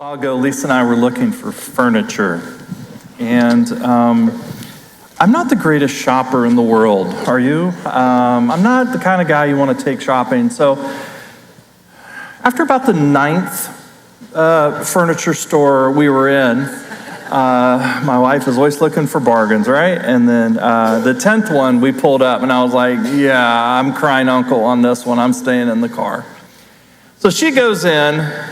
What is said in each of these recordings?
while ago, Lisa and I were looking for furniture, and I'm not the greatest shopper in the world, are you? I'm not the kind of guy you want to take shopping, so after about the ninth furniture store we were in, my wife is always looking for bargains, right? And then the 10th one we pulled up, and I was like, yeah, I'm crying uncle on this one, I'm staying in the car. So she goes in.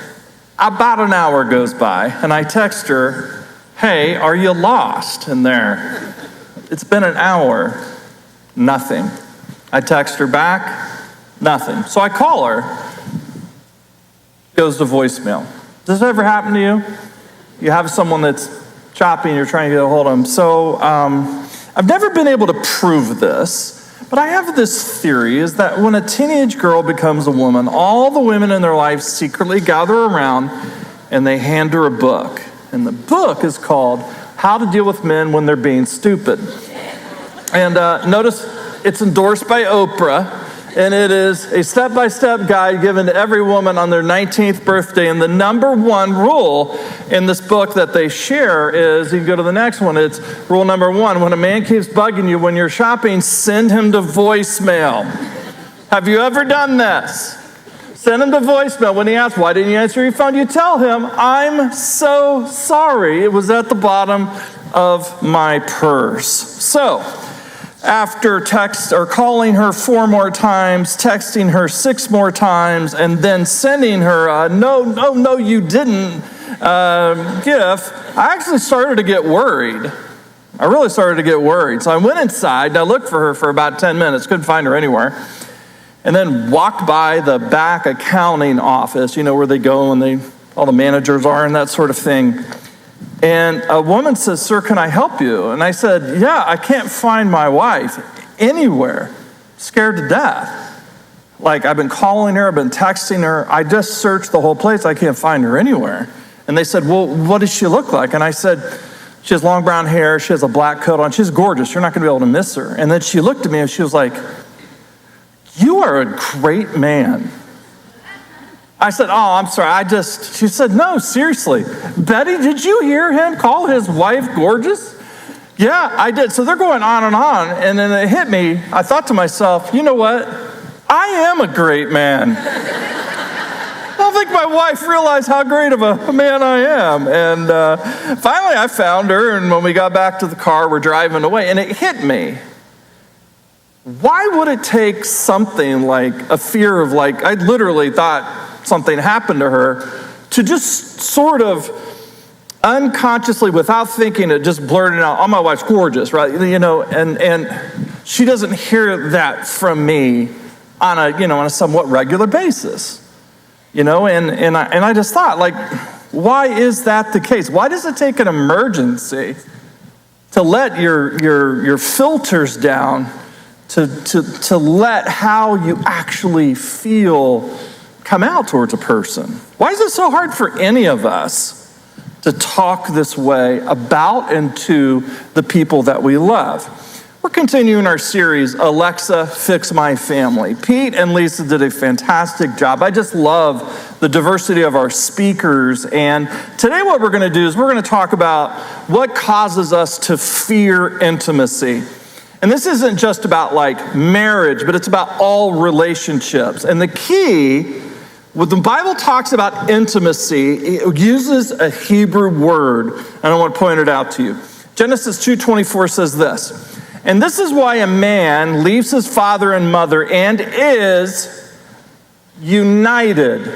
About an hour goes by, and I text her, hey, are you lost in there? It's been an hour. Nothing. I text her back, nothing. So I call her. Goes to voicemail. Does this ever happen to you? You have someone that's shopping, you're trying to get a hold of them. So I've never been able to prove this, but I have this theory, is that when a teenage girl becomes a woman, all the women in their life secretly gather around and they hand her a book. And the book is called How to Deal with Men When They're Being Stupid. And notice it's endorsed by Oprah, and it is a step-by-step guide given to every woman on their 19th birthday. And the number one rule in this book that they share is, you can go to the next one, it's rule number one: when a man keeps bugging you when you're shopping, send him to voicemail. Have you ever done this? Send him to voicemail. When he asks, why didn't you answer your phone? You tell him, I'm so sorry. It was at the bottom of my purse. So, after text or calling her 4 more times, texting her 6 more times, and then sending her a no, you didn't gif, I actually started to get worried. I really started to get worried. So I went inside, and I looked for her for about 10 minutes, couldn't find her anywhere, and then walked by the back accounting office, you know, where they go and all the managers are and that sort of thing. And a woman says, sir, can I help you? And I said, yeah, I can't find my wife anywhere. Scared to death. Like, I've been calling her, I've been texting her. I just searched the whole place. I can't find her anywhere. And they said, well, what does she look like? And I said, she has long brown hair. She has a black coat on. She's gorgeous. You're not going to be able to miss her. And then she looked at me and she was like, you are a great man. I said, oh, I'm sorry, she said, no, seriously. Betty, did you hear him call his wife gorgeous? Yeah, I did. So they're going on, and then it hit me. I thought to myself, you know what? I am a great man. I don't think my wife realized how great of a man I am. And finally I found her, and when we got back to the car, we're driving away, and it hit me. Why would it take something like a fear of, like, I literally thought something happened to her, to just sort of unconsciously, without thinking it, just blurted out, oh, my wife's gorgeous, right? You know, and she doesn't hear that from me on a somewhat regular basis, you know, and I just thought, like, why is that the case? Why does it take an emergency to let your filters down, to let how you actually feel come out towards a person? Why is it so hard for any of us to talk this way about and to the people that we love? We're continuing our series, Alexa, Fix My Family. Pete and Lisa did a fantastic job. I just love the diversity of our speakers. And today what we're going to do is we're going to talk about what causes us to fear intimacy. And this isn't just about like marriage, but it's about all relationships. And the key, when the Bible talks about intimacy, it uses a Hebrew word, and I want to point it out to you. Genesis 2:24 says this, and this is why a man leaves his father and mother and is united.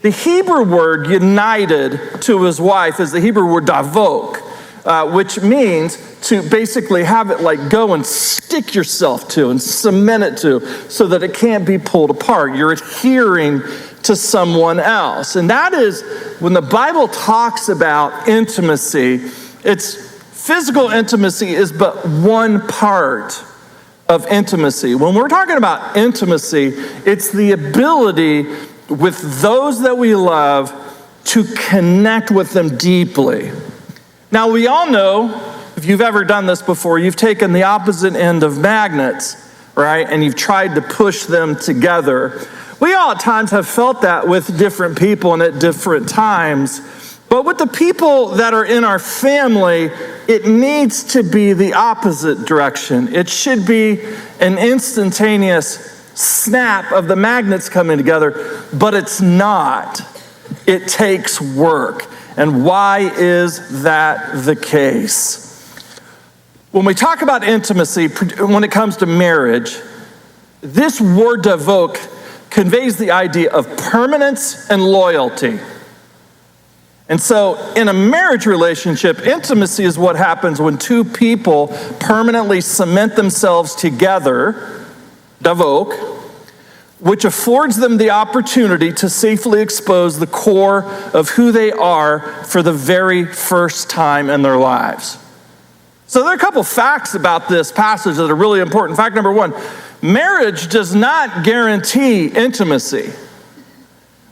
The Hebrew word united to his wife is the Hebrew word davok, which means to basically have it like go and stick yourself to and cement it to so that it can't be pulled apart. You're adhering to someone else. And that is, when the Bible talks about intimacy, it's physical intimacy is but one part of intimacy. When we're talking about intimacy, it's the ability with those that we love to connect with them deeply. Now, we all know, if you've ever done this before, you've taken the opposite end of magnets, right? And you've tried to push them together. We all at times have felt that with different people and at different times. But with the people that are in our family, it needs to be the opposite direction. It should be an instantaneous snap of the magnets coming together, but it's not. It takes work. And why is that the case? When we talk about intimacy, when it comes to marriage, this word davok conveys the idea of permanence and loyalty. And so in a marriage relationship, intimacy is what happens when two people permanently cement themselves together, davok, which affords them the opportunity to safely expose the core of who they are for the very first time in their lives. So there are a couple facts about this passage that are really important. Fact number one, marriage does not guarantee intimacy.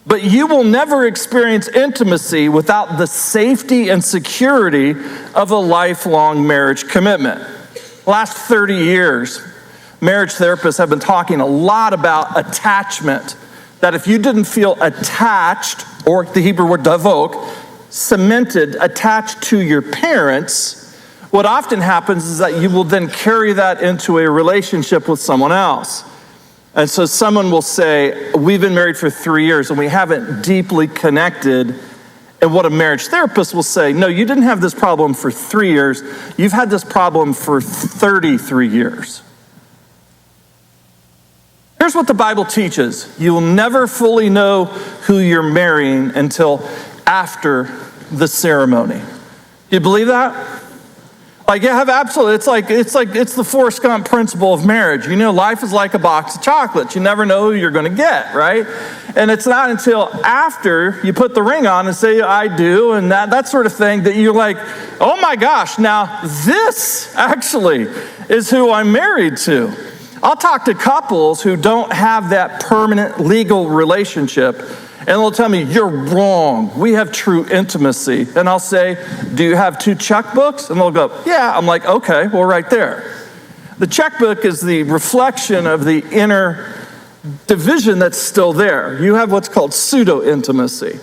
But you will never experience intimacy without the safety and security of a lifelong marriage commitment. The last 30 years, marriage therapists have been talking a lot about attachment. That if you didn't feel attached, or the Hebrew word davok, cemented, attached to your parents, what often happens is that you will then carry that into a relationship with someone else. And so someone will say, we've been married for 3 years and we haven't deeply connected. And what a marriage therapist will say, no, you didn't have this problem for 3 years. You've had this problem for 33 years. Here's what the Bible teaches. You will never fully know who you're marrying until after the ceremony. Do you believe that? Like, yeah, absolutely. It's the Forrest Gump principle of marriage. You know, life is like a box of chocolates. You never know who you're going to get, right? And it's not until after you put the ring on and say, I do, and that sort of thing, that you're like, oh my gosh, now this actually is who I'm married to. I'll talk to couples who don't have that permanent legal relationship, and they'll tell me, you're wrong. We have true intimacy. And I'll say, do you have 2 checkbooks? And they'll go, yeah. I'm like, okay, well, right there. The checkbook is the reflection of the inner division that's still there. You have what's called pseudo-intimacy.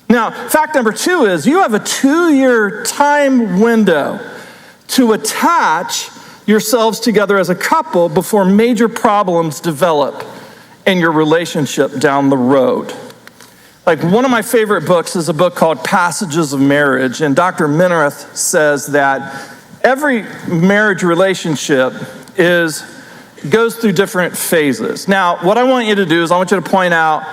Now, fact number 2 is you have a 2-year time window to attach yourselves together as a couple before major problems develop in your relationship down the road. Like, one of my favorite books is a book called Passages of Marriage, and Dr. Minirth says that every marriage relationship goes through different phases. Now, what I want you to do is I want you to point out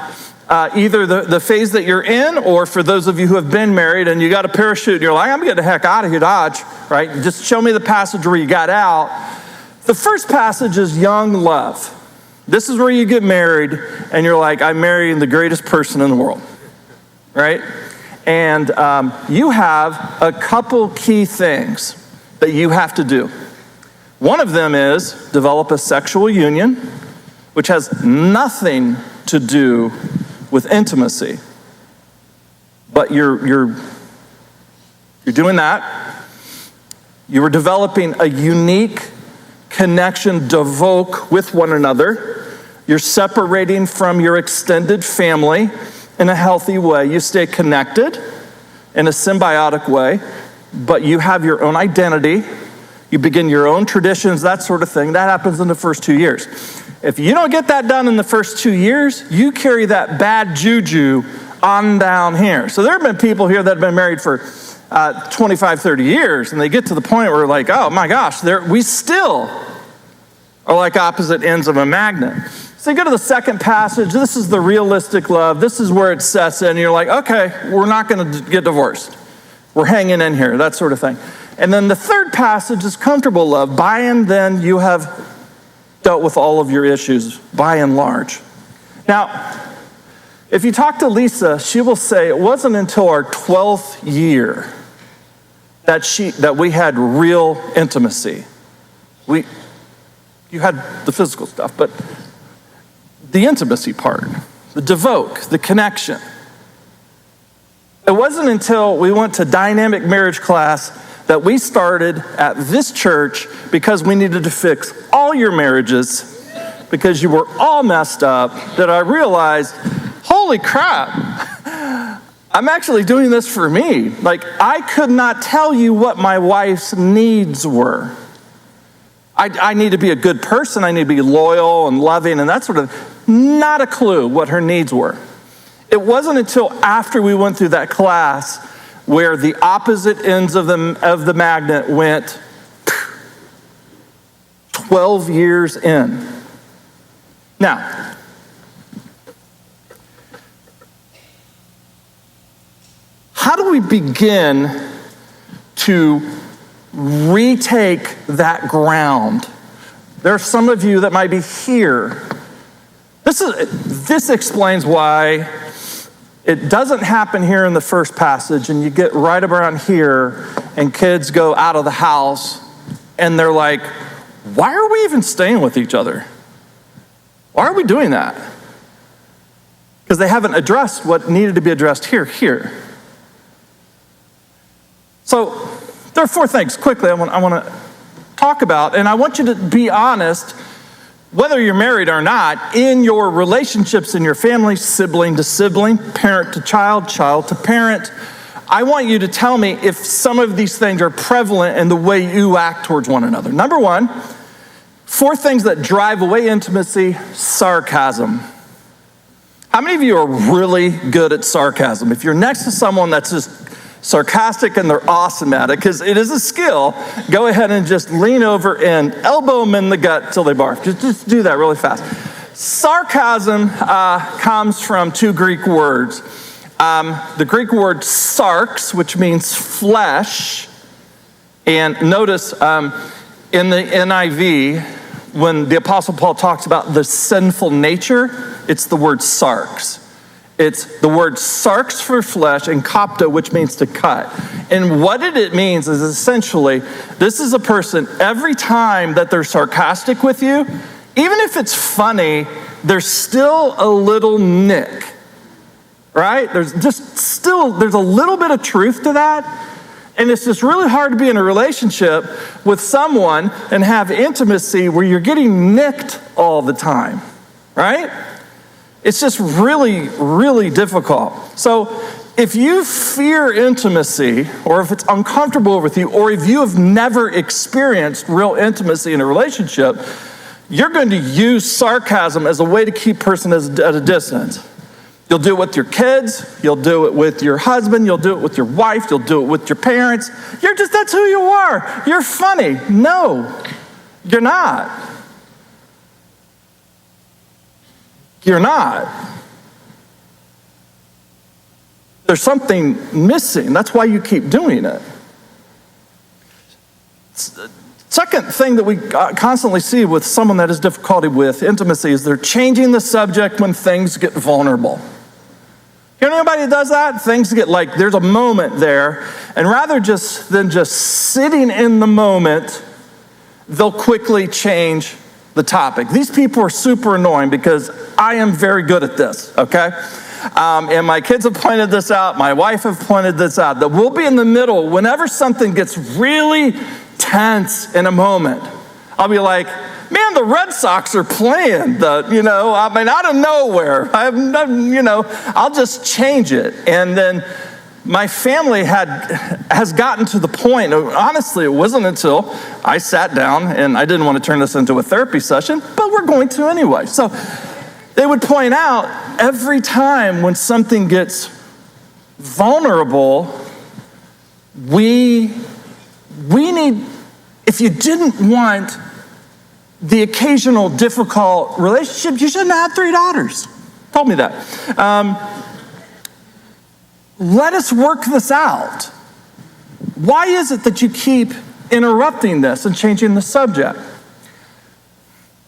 either the phase that you're in, or for those of you who have been married and you got a parachute and you're like, I'm gonna get the heck out of here, Dodge, right? Just show me the passage where you got out. The first passage is young love. This is where you get married and you're like, I'm marrying the greatest person in the world, right? And you have a couple key things that you have to do. One of them is develop a sexual union, which has nothing to do with intimacy. But you're doing that. You are developing a unique connection, davok, with one another. You're separating from your extended family in a healthy way. You stay connected in a symbiotic way, but you have your own identity. You begin your own traditions, that sort of thing. That happens in the first 2 years. If you don't get that done in the first 2 years, you carry that bad juju on down here. So there have been people here that have been married for 25, 30 years, and they get to the point where like, oh my gosh, we still are like opposite ends of a magnet. So you go to the second passage. This is the realistic love. This is where it sets in. You're like, okay, we're not going to get divorced. We're hanging in here, that sort of thing. And then the third passage is comfortable love. By and then you have dealt with all of your issues, by and large. Now, if you talk to Lisa, she will say it wasn't until our 12th year that we had real intimacy. You had the physical stuff, but the intimacy part, the davok, the connection. It wasn't until we went to dynamic marriage class that we started at this church, because we needed to fix all your marriages because you were all messed up that I realized, holy crap, I'm actually doing this for me. Like, I could not tell you what my wife's needs were. I need to be a good person. I need to be loyal and loving and that sort of, not a clue what her needs were. It wasn't until after we went through that class where the opposite ends of the magnet went 12 years in. Now, how do we begin to retake that ground? There are some of you that might be here. This explains why it doesn't happen here in the first passage, and you get right around here, and kids go out of the house, and they're like, why are we even staying with each other? Why are we doing that? Because they haven't addressed what needed to be addressed here. So there are 4 things quickly I want to talk about, and I want you to be honest, whether you're married or not, in your relationships in your family, sibling to sibling, parent to child, child to parent. I want you to tell me if some of these things are prevalent in the way you act towards one another. Number 1, 4 things that drive away intimacy: sarcasm. How many of you are really good at sarcasm? If you're next to someone that's just sarcastic and they're awesome at it, because it is a skill, go ahead and just lean over and elbow them in the gut till they barf. Just do that really fast. Sarcasm comes from 2 Greek words. The Greek word sarx, which means flesh, and notice in the NIV, when the Apostle Paul talks about the sinful nature, it's the word sarx. It's the word sarx for flesh and kopta, which means to cut. And what it means is essentially, this is a person, every time that they're sarcastic with you, even if it's funny, there's still a little nick, right? There's a little bit of truth to that. And it's just really hard to be in a relationship with someone and have intimacy where you're getting nicked all the time, right? It's just really, really difficult. So if you fear intimacy, or if it's uncomfortable with you, or if you have never experienced real intimacy in a relationship, you're going to use sarcasm as a way to keep person at a distance. You'll do it with your kids, you'll do it with your husband, you'll do it with your wife, you'll do it with your parents. That's who you are. You're funny. No, you're not. You're not. There's something missing. That's why you keep doing it. Second thing that we constantly see with someone that has difficulty with intimacy is they're changing the subject when things get vulnerable. You know anybody that does that? Things get like, there's a moment there, and rather than just sitting in the moment, they'll quickly change the topic. These people are super annoying because I am very good at this, okay? And my kids have pointed this out, my wife have pointed this out, that we'll be in the middle whenever something gets really tense in a moment. I'll be like, man, the Red Sox are playing, out of nowhere. I'll just change it. And then my family has gotten to the point, honestly, it wasn't until I sat down, and I didn't want to turn this into a therapy session, but we're going to anyway. So they would point out every time when something gets vulnerable, we need, if you didn't want the occasional difficult relationship, you shouldn't have 3 daughters. Told me that. Let us work this out. Why is it that you keep interrupting this and changing the subject?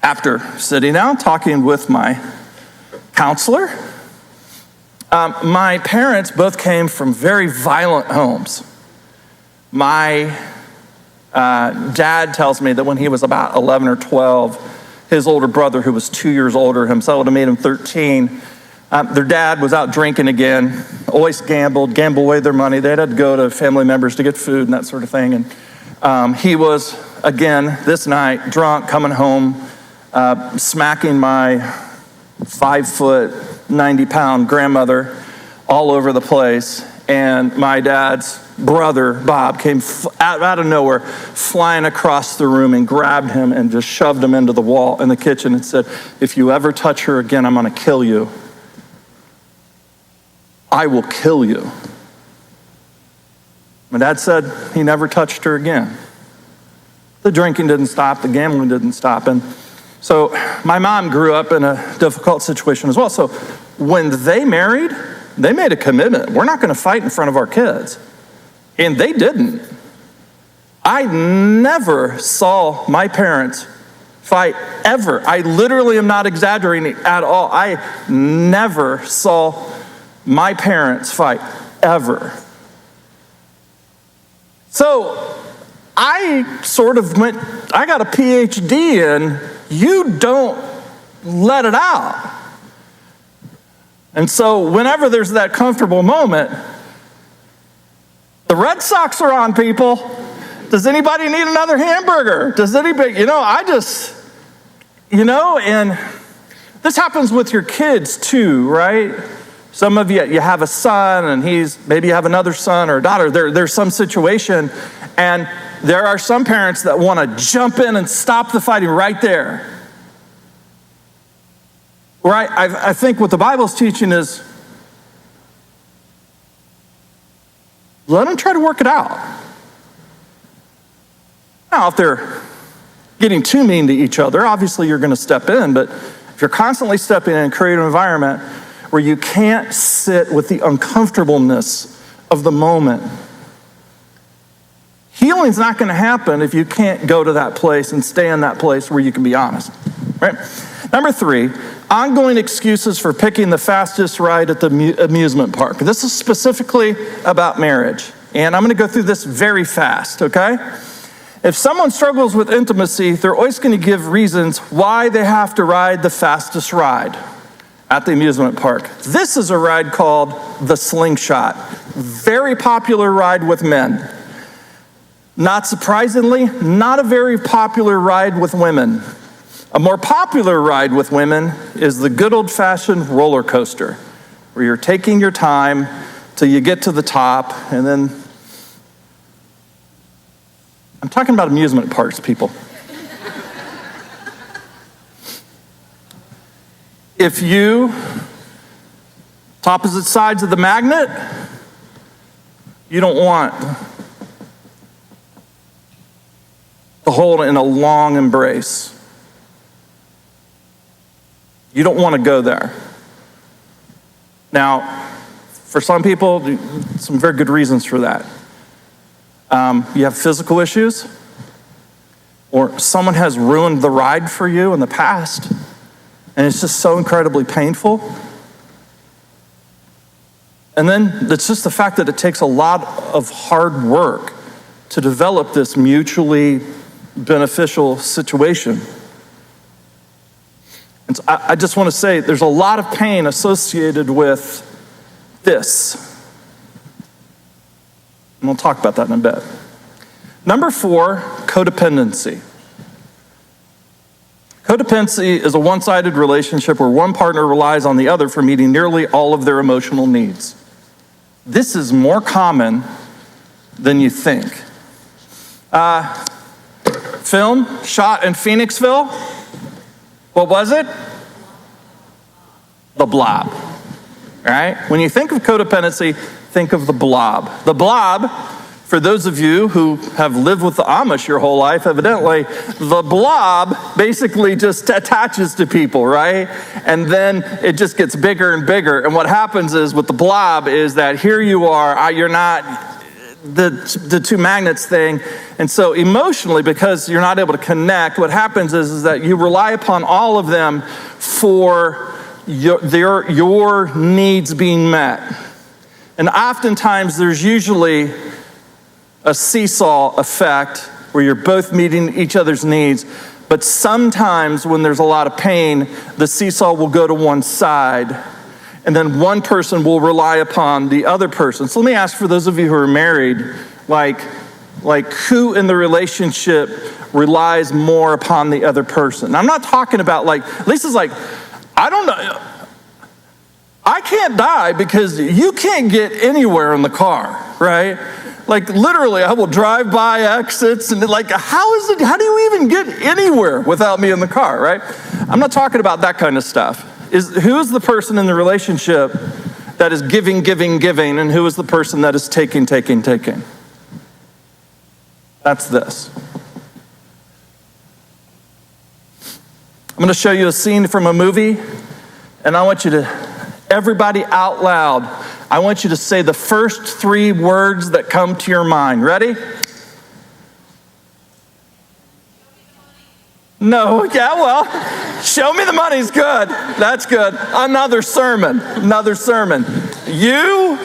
After sitting down, talking with my counselor, my parents both came from very violent homes. My dad tells me that when he was about 11 or 12, his older brother, who was 2 years older himself, would have made him 13. Their dad was out drinking again, always gambled away their money. They had to go to family members to get food and that sort of thing. And he was, again, this night, drunk, coming home smacking my 5-foot, 90-pound grandmother all over the place. And my dad's brother, Bob, came out of nowhere, flying across the room and grabbed him and just shoved him into the wall in the kitchen and said, "If you ever touch her again, I'm going to kill you. I will kill you." My dad said he never touched her again. The drinking didn't stop, the gambling didn't stop. And so my mom grew up in a difficult situation as well. So when they married, they made a commitment. We're not going to fight in front of our kids. And they didn't. I never saw my parents fight ever. I literally am not exaggerating at all. I never saw my parents fight ever. So I sort of I got a PhD in, you don't let it out. And so whenever there's that comfortable moment, the Red Sox are on, people. Does anybody need another hamburger? Does anybody, and this happens with your kids too, right? Some of you have a son and maybe you have another son or a daughter. There's some situation, and there are some parents that want to jump in and stop the fighting right there. Right? I think what the Bible's teaching is, let them try to work it out. Now, if they're getting too mean to each other, obviously you're going to step in, but if you're constantly stepping in and creating an environment where you can't sit with the uncomfortableness of the moment, healing's not going to happen if you can't go to that place and stay in that place where you can be honest, right? Number 3, ongoing excuses for picking the fastest ride at the amusement park. This is specifically about marriage, and I'm going to go through this very fast, okay? If someone struggles with intimacy, they're always going to give reasons why they have to ride the fastest ride at the amusement park. This is a ride called the Slingshot. Very popular ride with men. Not surprisingly, not a very popular ride with women. A more popular ride with women is the good old-fashioned roller coaster, where you're taking your time till you get to the top, and then I'm talking about amusement parks, people. If you, opposite sides of the magnet, you don't want to hold in a long embrace. You don't want to go there. Now, for some people, some very good reasons for that. You have physical issues, or someone has ruined the ride for you in the past, and it's just so incredibly painful. And then it's just the fact that it takes a lot of hard work to develop this mutually beneficial situation. And so I just want to say there's a lot of pain associated with this. And we'll talk about that in a bit. Number 4, codependency. Codependency is a one-sided relationship where one partner relies on the other for meeting nearly all of their emotional needs. This is more common than you think. Film shot in Phoenixville. What was it? The Blob. All right? When you think of codependency, think of the Blob. The Blob, for those of you who have lived with the Amish your whole life, evidently, the Blob basically just attaches to people, right? And then it just gets bigger and bigger. And what happens is with the Blob is that here you are, you're not the two magnets thing. And so emotionally, because you're not able to connect, what happens is that you rely upon all of them for your needs being met. And oftentimes there's usually a seesaw effect where you're both meeting each other's needs. But sometimes when there's a lot of pain, the seesaw will go to one side, and then one person will rely upon the other person. So let me ask, for those of you who are married, Like who in the relationship relies more upon the other person. I'm not talking about like, Lisa's like, I don't know. I can't die because you can't get anywhere in the car, right? Like literally, I will drive by exits and like, how do you even get anywhere without me in the car, right? I'm not talking about that kind of stuff. Who is the person in the relationship that is giving, and who is the person that is taking? That's this. I'm going to show you a scene from a movie, and I want you to, everybody out loud, I want you to say the first 3 words that come to your mind. Ready? No, yeah, well, show me the money's good. That's good. Another sermon. You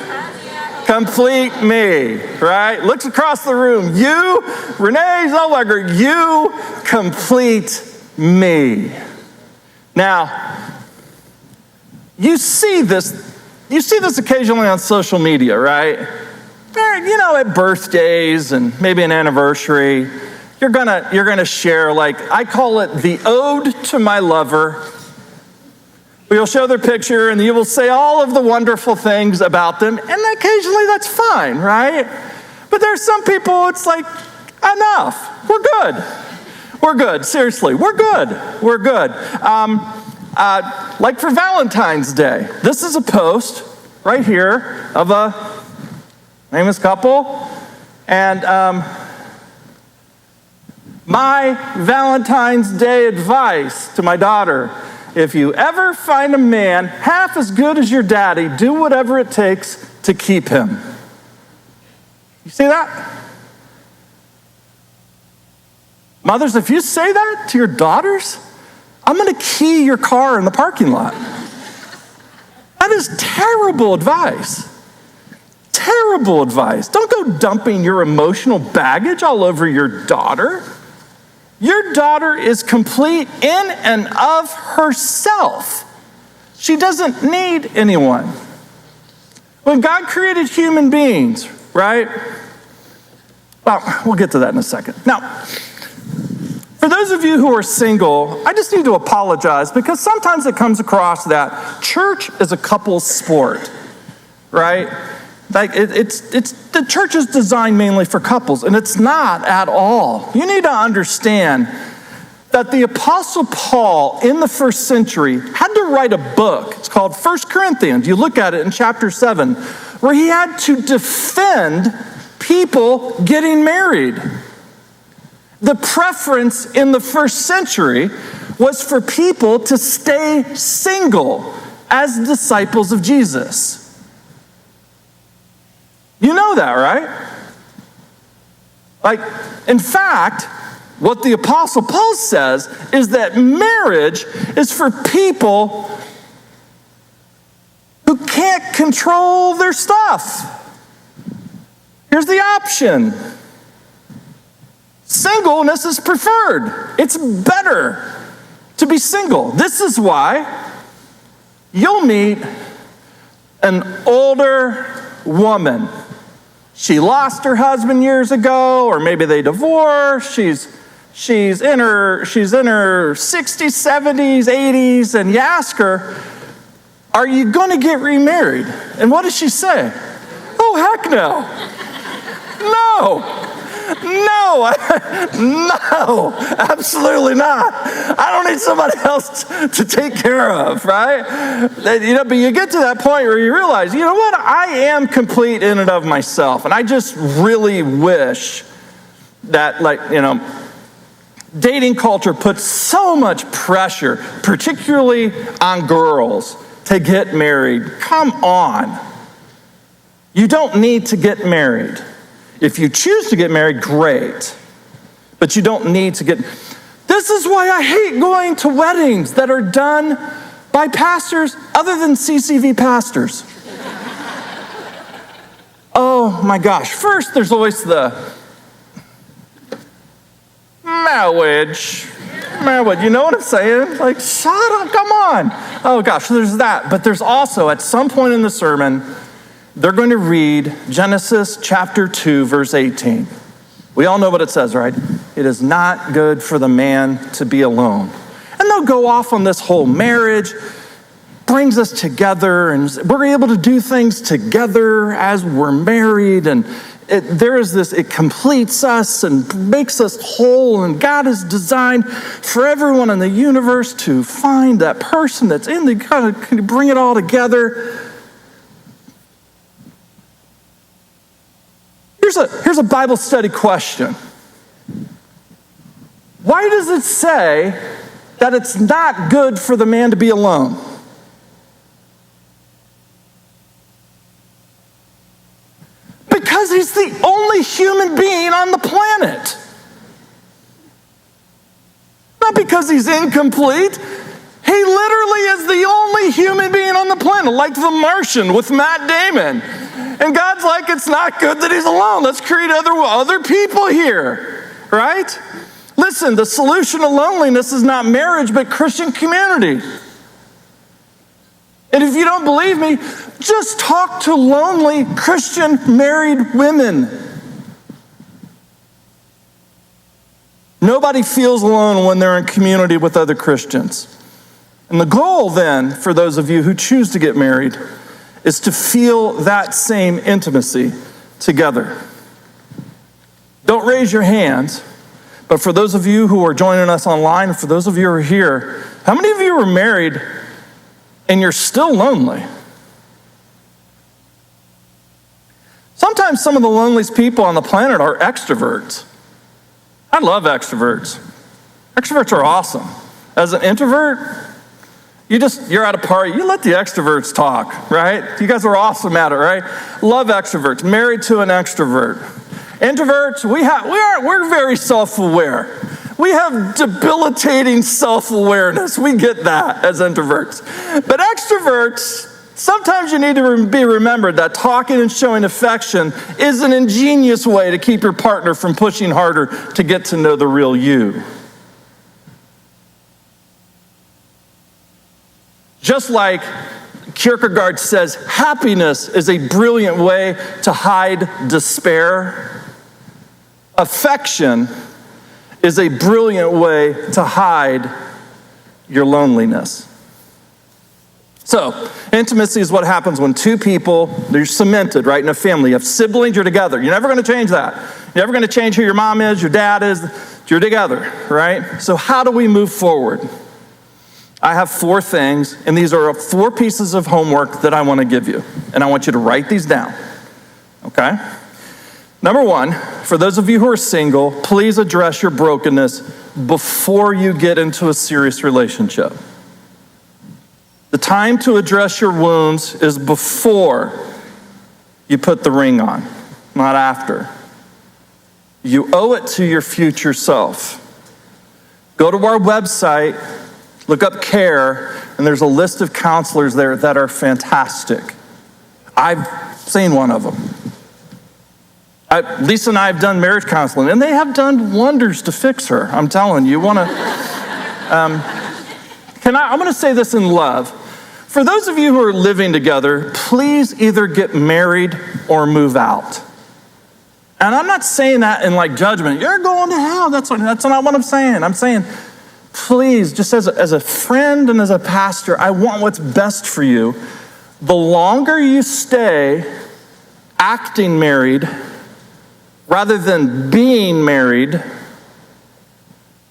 complete me, right? Looks across the room. You, Renee Zellweger, you complete me. Now, you see this occasionally on social media, right? You know, at birthdays and maybe an anniversary, you're gonna share, like, I call it the ode to my lover. You'll show their picture and you will say all of the wonderful things about them, and occasionally that's fine, right? But there's some people, it's like, enough, we're good, seriously, we're good. Like for Valentine's Day, this is a post right here of a famous couple, and my Valentine's Day advice to my daughter: if you ever find a man half as good as your daddy, do whatever it takes to keep him. You see that? Mothers, if you say that to your daughters, I'm going to key your car in the parking lot. That is terrible advice. Terrible advice. Don't go dumping your emotional baggage all over your daughter. Your daughter is complete in and of herself. She doesn't need anyone. When God created human beings, right? Well, we'll get to that in a second. Now, for those of you who are single, I just need to apologize because sometimes it comes across that church is a couple's sport, right? Like it's the church is designed mainly for couples, and it's not at all. You need to understand that the Apostle Paul in the first century had to write a book. It's called 1 Corinthians. You look at it in chapter 7, where he had to defend people getting married. The preference in the first century was for people to stay single as disciples of Jesus. You know that, right? Like, in fact, what the Apostle Paul says is that marriage is for people who can't control their stuff. Here's the option. Singleness is preferred. It's better to be single. This is why you'll meet an older woman. She lost her husband years ago, or maybe they divorced. She's in her 60s, 70s, 80s, and you ask her, "Are you going to get remarried?" And what does she say? "Oh, heck no. No, absolutely not. I don't need somebody else to take care of," right? But you get to that point where you realize, you know what? I am complete in and of myself. And I just really wish that, dating culture puts so much pressure, particularly on girls, to get married. Come on. You don't need to get married. If you choose to get married, great. But you don't need to get... This is why I hate going to weddings that are done by pastors other than CCV pastors. Oh my gosh. First, there's always the marriage. You know what I'm saying? Like, shut up, come on. Oh gosh, there's that. But there's also, at some point in the sermon, they're going to read Genesis chapter 2, verse 18. We all know what it says, right? It is not good for the man to be alone. And they'll go off on this whole marriage brings us together, and we're able to do things together as we're married, and it completes us and makes us whole, and God has designed for everyone in the universe to find that person that's in the, kind of bring it all together. Here's a Bible study question. Why does it say that it's not good for the man to be alone? Because he's the only human being on the planet. Not because he's incomplete. He literally is the only human being on the planet, like The Martian with Matt Damon. And God's like, it's not good that he's alone. Let's create other people here, right? Listen, the solution to loneliness is not marriage, but Christian community. And if you don't believe me, just talk to lonely Christian married women. Nobody feels alone when they're in community with other Christians. And the goal then, for those of you who choose to get married, is to feel that same intimacy together. Don't raise your hands, but for those of you who are joining us online, and for those of you who are here, how many of you are married and you're still lonely? Sometimes some of the loneliest people on the planet are extroverts. I love extroverts. Extroverts are awesome. As an introvert, you're at a party, you let the extroverts talk, right? You guys are awesome at it, right? Love extroverts, married to an extrovert. Introverts, we're very self-aware. We have debilitating self-awareness. We get that as introverts. But extroverts, sometimes you need to be remembered that talking and showing affection is an ingenious way to keep your partner from pushing harder to get to know the real you. Just like Kierkegaard says, happiness is a brilliant way to hide despair. Affection is a brilliant way to hide your loneliness. So, intimacy is what happens when two people, they're cemented, right, in a family. You have siblings, you're together. You're never going to change that. You're never going to change who your mom is, your dad is. You're together, right? So how do we move forward? I have 4 things, and these are 4 pieces of homework that I want to give you. And I want you to write these down, okay? Number 1, for those of you who are single, please address your brokenness before you get into a serious relationship. The time to address your wounds is before you put the ring on, not after. You owe it to your future self. Go to our website, look up CARE, and there's a list of counselors there that are fantastic. I've seen one of them. Lisa and I have done marriage counseling, and they have done wonders to fix her. I'm telling you. I'm going to say this in love. For those of you who are living together, please either get married or move out. And I'm not saying that in like judgment. You're going to hell. That's not what I'm saying. I'm saying, please, just as a friend and as a pastor, I want what's best for you. The longer you stay acting married rather than being married,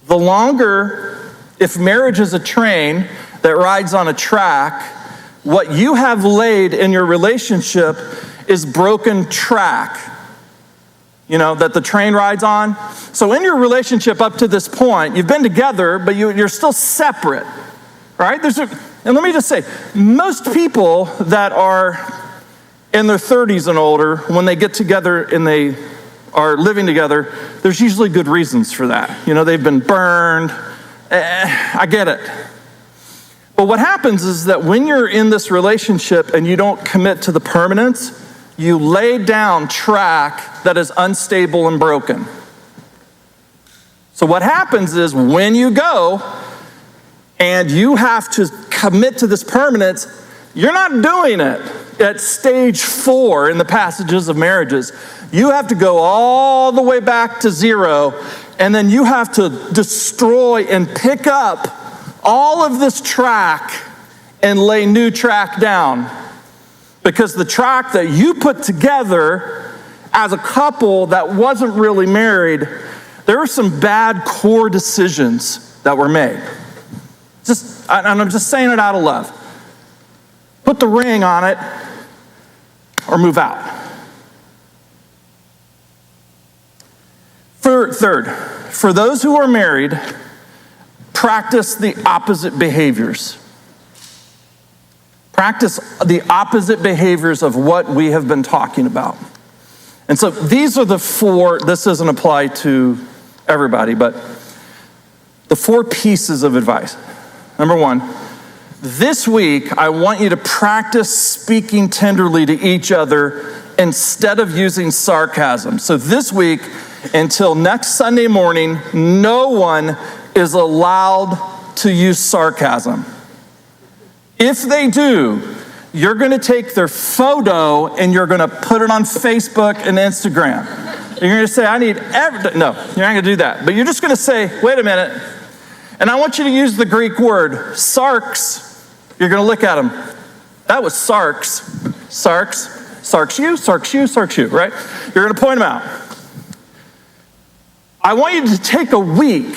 the longer, if marriage is a train that rides on a track, what you have laid in your relationship is broken track, that the train rides on. So in your relationship up to this point, you've been together, but you're still separate, right? And let me just say, most people that are in their 30s and older, when they get together and they are living together, there's usually good reasons for that. They've been burned. I get it. But what happens is that when you're in this relationship and you don't commit to the permanence, you lay down track that is unstable and broken. So what happens is when you go and you have to commit to this permanence, you're not doing it at stage 4 in the passages of marriages, you have to go all the way back to 0, and then you have to destroy and pick up all of this track and lay new track down. Because the track that you put together as a couple that wasn't really married, there were some bad core decisions that were made. And I'm just saying it out of love. Put the ring on it or move out. Third, for those who are married, practice the opposite behaviors. Practice the opposite behaviors of what we have been talking about. And so these are the 4, this doesn't apply to everybody, but the 4 pieces of advice. Number 1, this week I want you to practice speaking tenderly to each other instead of using sarcasm. So this week, until next Sunday morning, no one is allowed to use sarcasm. If they do, you're going to take their photo and you're going to put it on Facebook and Instagram. You're going to say, no, you're not going to do that. But you're just going to say, wait a minute. And I want you to use the Greek word, sarx. You're going to look at them. That was sarx. Sarx. Sarx you, sarx you, sarx you, right? You're going to point them out. I want you to take a week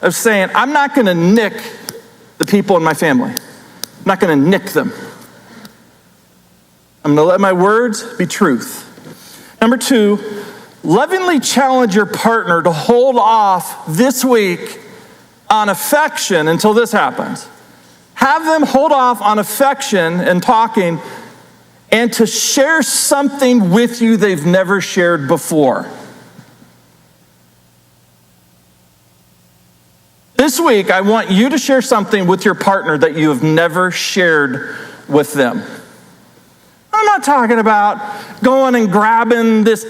of saying, I'm not going to nick the people in my family. I'm not going to nick them. I'm going to let my words be truth. Number 2, lovingly challenge your partner to hold off this week on affection until this happens. Have them hold off on affection and talking and to share something with you they've never shared before. This week, I want you to share something with your partner that you have never shared with them. I'm not talking about going and grabbing this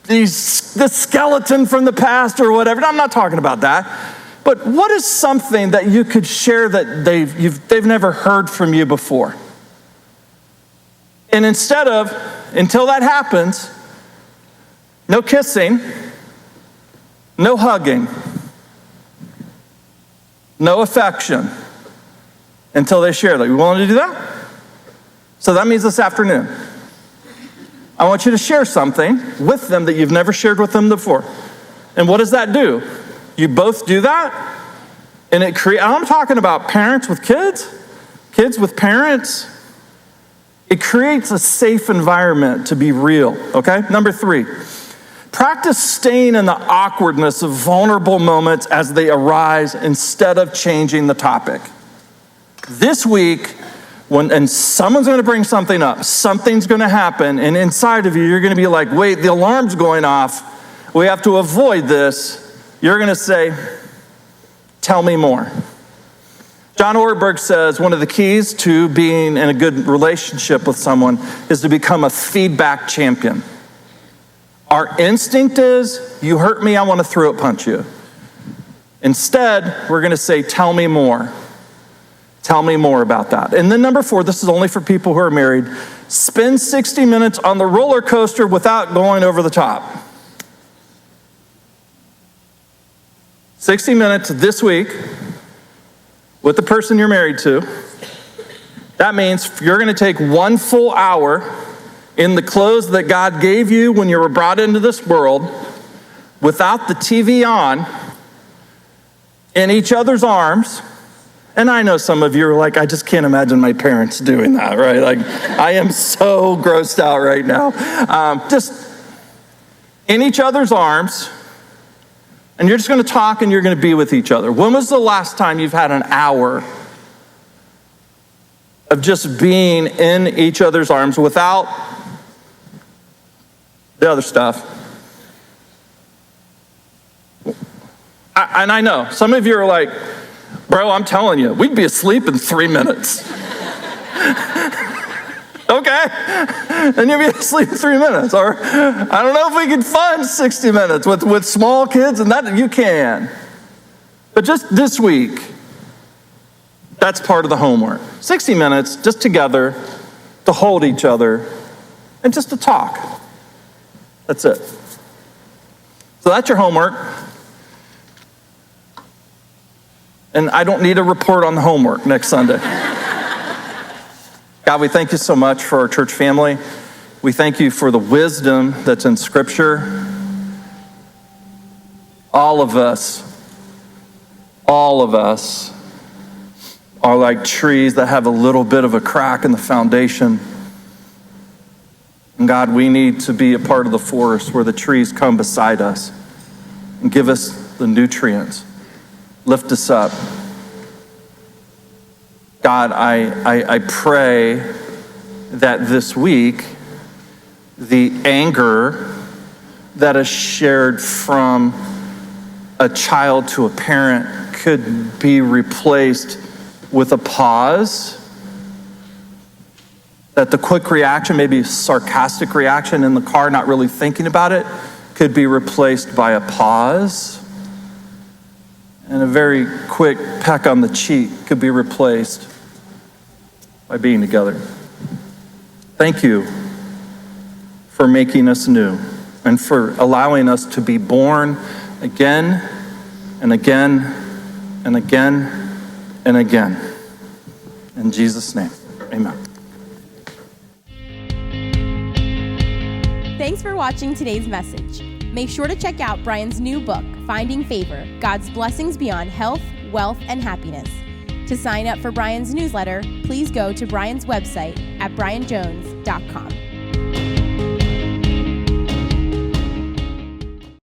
skeleton from the past or whatever. I'm not talking about that. But what is something that you could share that they've never heard from you before? And until that happens, no kissing, no hugging, no affection until they share that. You willing to do that? So that means this afternoon, I want you to share something with them that you've never shared with them before. And what does that do? You both do that, and I'm talking about parents with kids, kids with parents. It creates a safe environment to be real, okay? Number 3, practice staying in the awkwardness of vulnerable moments as they arise instead of changing the topic. This week, and someone's going to bring something up, something's going to happen, and inside of you, you're going to be like, wait, the alarm's going off. We have to avoid this. You're going to say, tell me more. John Ortberg says one of the keys to being in a good relationship with someone is to become a feedback champion. Our instinct is, you hurt me, I want to throat punch you. Instead, we're going to say, tell me more. Tell me more about that. And then number 4, this is only for people who are married, spend 60 minutes on the roller coaster without going over the top. 60 minutes this week with the person you're married to. That means you're going to take 1 full hour in the clothes that God gave you when you were brought into this world, without the TV on, in each other's arms. And I know some of you are like, I just can't imagine my parents doing that, right? Like, I am so grossed out right now. Just in each other's arms, and you're just going to talk and you're going to be with each other. When was the last time you've had an hour of just being in each other's arms without the other stuff? And I know, some of you are like, bro, I'm telling you, we'd be asleep in 3 minutes. Okay, and you'll be asleep in 3 minutes. Or I don't know if we can fund 60 minutes with small kids, and that you can. But just this week, that's part of the homework. 60 minutes, just together, to hold each other, and just to talk. That's it. So that's your homework. And I don't need a report on the homework next Sunday. God, we thank you so much for our church family. We thank you for the wisdom that's in Scripture. All of us are like trees that have a little bit of a crack in the foundation. And God, we need to be a part of the forest where the trees come beside us and give us the nutrients. Lift us up. God, I pray that this week, the anger that is shared from a child to a parent could be replaced with a pause. That the quick reaction, maybe a sarcastic reaction in the car, not really thinking about it, could be replaced by a pause. And a very quick peck on the cheek could be replaced by being together. Thank you for making us new and for allowing us to be born again and again and again and again. In Jesus' name, amen. Thanks for watching today's message. Make sure to check out Brian's new book, Finding Favor, God's Blessings Beyond Health, Wealth, and Happiness. To sign up for Brian's newsletter, please go to Brian's website at brianjones.com.